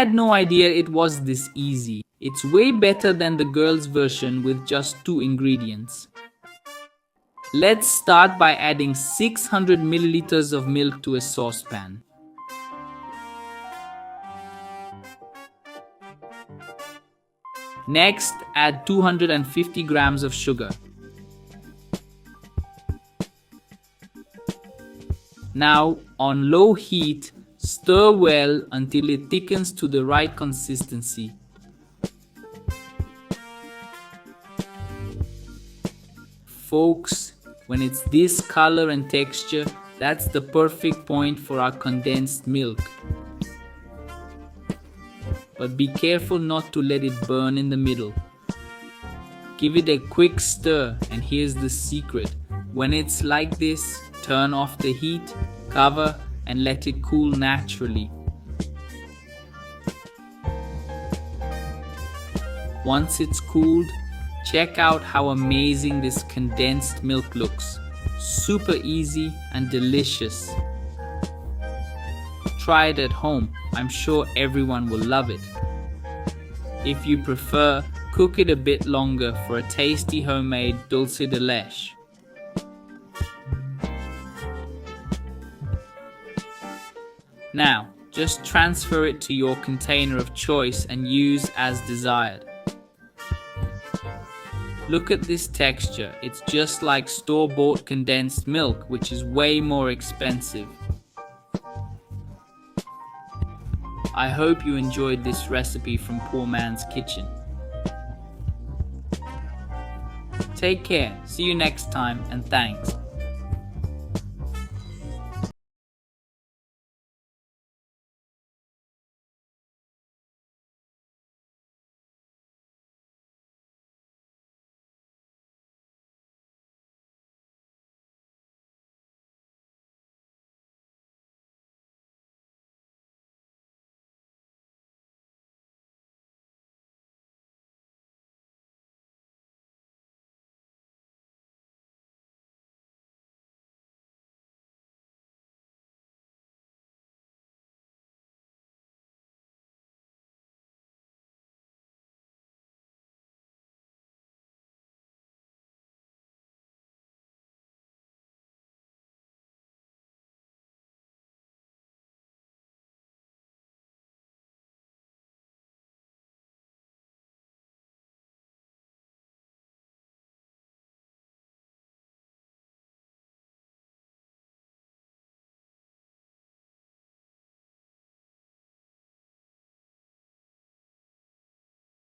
had no idea it was this easy. It's way better than the girl's version with just 2 ingredients. Let's start by adding 600 milliliters of milk to a saucepan. Next, add 250 grams of sugar. Now, on low heat, stir well until it thickens to the right consistency. Folks, when it's this color and texture, that's the perfect point for our condensed milk. But be careful not to let it burn in the middle. Give it a quick stir, and here's the secret. When it's like this, turn off the heat, cover, and let it cool naturally. Once it's cooled, check out how amazing this condensed milk looks. Super easy and delicious. Try it at home. I'm sure everyone will love it. If you prefer, cook it a bit longer for a tasty homemade dulce de leche. Now, just transfer it to your container of choice and use as desired. Look at this texture. It's just like store-bought condensed milk, which is way more expensive. I hope you enjoyed this recipe from Poor Man's Kitchen. Take care, see you next time, and thanks.